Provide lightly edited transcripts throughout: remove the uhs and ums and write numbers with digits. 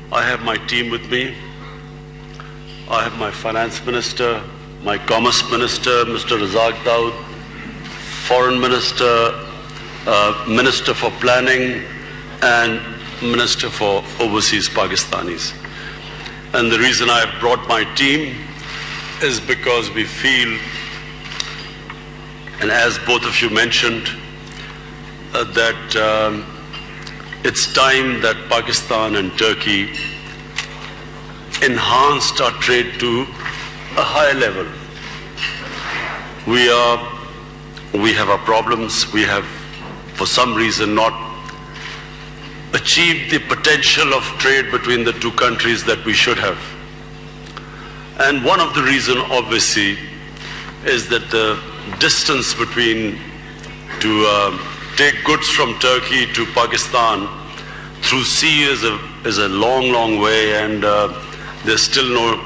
I have my team with me. I have my Finance Minister, my Commerce Minister, Mr. Razak Daud, Foreign Minister, Minister for Planning, and Minister for Overseas Pakistanis. And the reason I have brought my team is because we feel, and as both of you mentioned, that it's time that Pakistan and Turkey enhanced our trade to a higher level. We have our problems. We have, for some reason, not achieved the potential of trade between the two countries that we should have. And one of the reasons, obviously, is that the distance between to take goods from Turkey to Pakistan through sea is a long, long way, and there's still no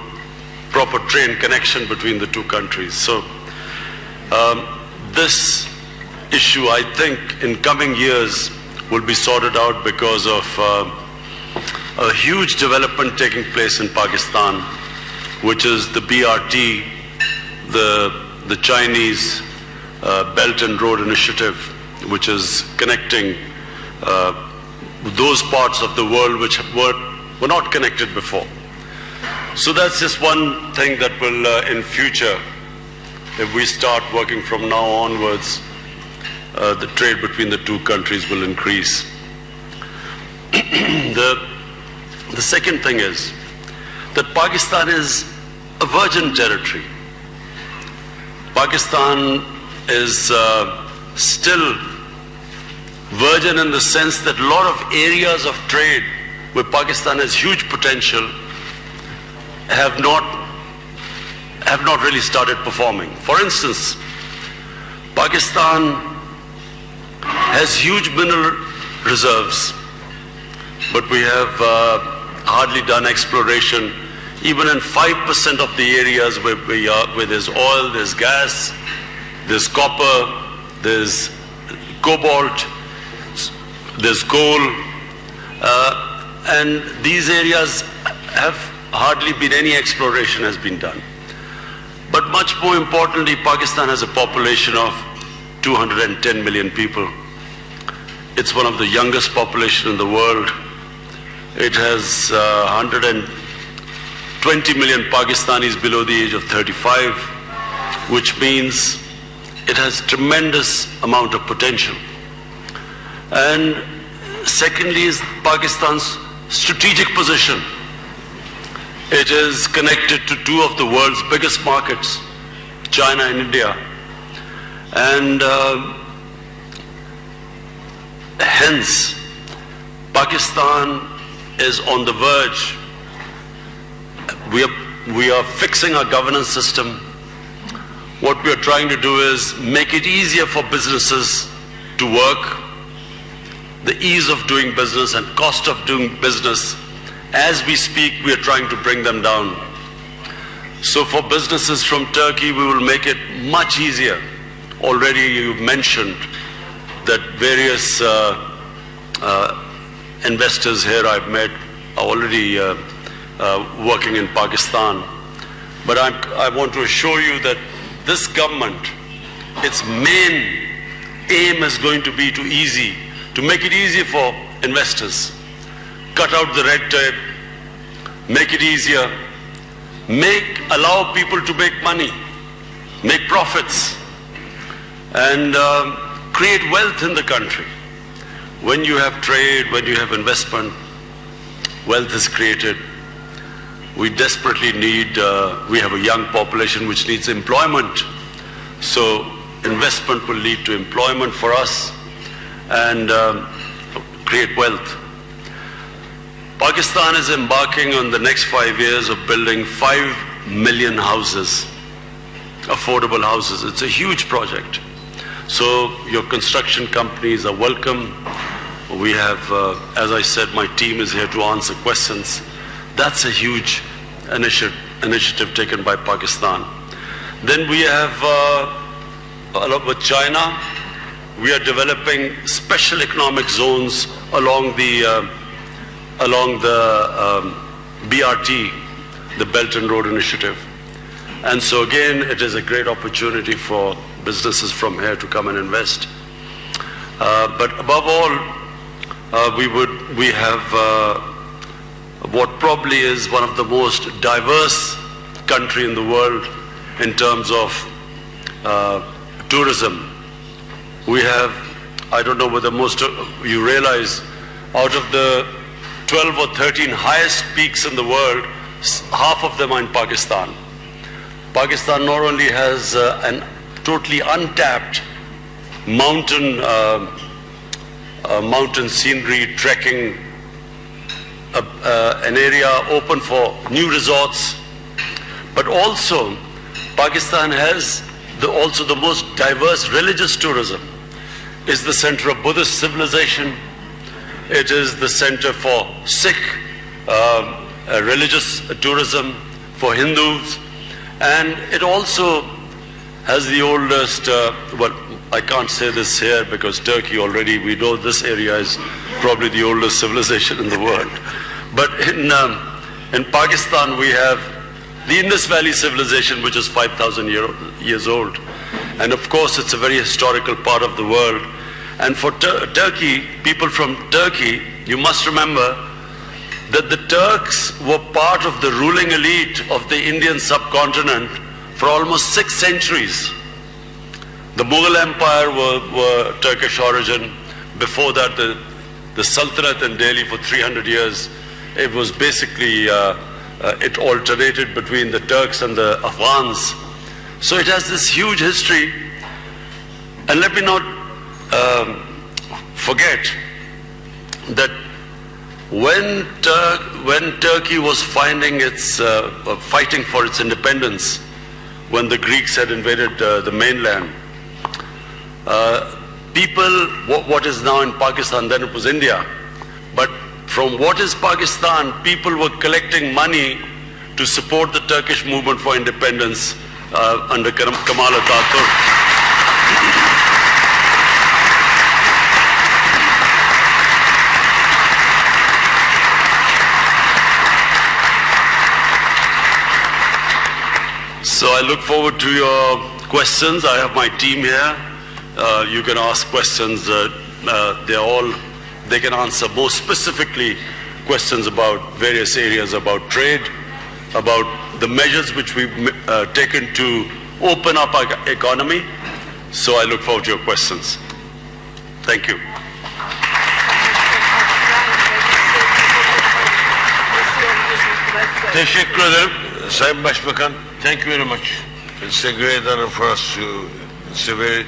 proper train connection between the two countries. So this issue, I think, in coming years will be sorted out because of a huge development taking place in Pakistan, which is the BRT, the Chinese Belt and Road Initiative, which is connecting those parts of the world which were not connected before. So that's just one thing that will, in future, if we start working from now onwards, the trade between the two countries will increase. The second thing is that Pakistan is a virgin territory. Pakistan is still virgin in the sense that a lot of areas of trade where Pakistan has huge potential have not really started performing. For instance, Pakistan has huge mineral reserves, but we have hardly done exploration. Even in 5% of the areas where there's oil, there's gas, there's copper, there's cobalt, there's coal, and these areas have hardly been any exploration has been done. But much more importantly, Pakistan has a population of 210 million people. It's one of the youngest population in the world. It has 120 million Pakistanis below the age of 35, which means it has tremendous amount of potential. And secondly is Pakistan's strategic position. It is connected to two of the world's biggest markets, China and India. And hence, Pakistan is on the verge. We are fixing our governance system. What we are trying to do is make it easier for businesses to work. The ease of doing business and cost of doing business, as we speak, we are trying to bring them down. So for businesses from Turkey, we will make it much easier. Already you mentioned that various investors here I've met are already working in Pakistan. But I want to assure you that this government, its main aim is going to be to make it easy for investors. Cut out the red tape, make it easier, allow people to make money, make profits, and create wealth in the country. When you have trade, when you have investment, wealth is created. We desperately need, we have a young population which needs employment. So investment will lead to employment for us and create wealth. Pakistan is embarking on the next 5 years of building 5 million houses, affordable houses. It's a huge project. So your construction companies are welcome. We have, as I said, my team is here to answer questions. That's a huge initiative taken by Pakistan. Then we have, along with China, we are developing special economic zones along the along the BRT, the Belt and Road Initiative. And so again, it is a great opportunity for businesses from here to come and invest. But above all, we have what probably is one of the most diverse country in the world in terms of tourism. We have, I don't know whether most of you realize, out of the 12 or 13 highest peaks in the world, half of them are in Pakistan. Pakistan not only has an totally untapped mountain scenery, trekking, an area open for new resorts, but also Pakistan has also the most diverse religious tourism. It's the center of Buddhist civilization. It is the center for Sikh religious tourism, for Hindus, and it also has the oldest, well, I can't say this here because Turkey already, we know this area is probably the oldest civilization in the world. But in Pakistan we have the Indus Valley civilization, which is 5,000 years old. And of course it's a very historical part of the world. And for Turkey, people from Turkey, you must remember that the Turks were part of the ruling elite of the Indian subcontinent for almost 6 centuries. The Mughal Empire were Turkish origin. Before that, the Sultanate in Delhi for 300 years, it was basically, it alternated between the Turks and the Afghans. So it has this huge history. And let me not forget that when Turkey was fighting for its independence, when the Greeks had invaded the mainland, people, what is now in Pakistan, then it was India, but from what is Pakistan, people were collecting money to support the Turkish movement for independence under Kemal Atatürk. So I look forward to your questions. I have my team here. You can ask questions. They can answer more specifically questions about various areas, about trade, about the measures which we've taken to open up our economy. So I look forward to your questions. Thank you. Teşekkür ederim Sayın Başbakan. Thank you very much. It's a great honor for us to, it's a very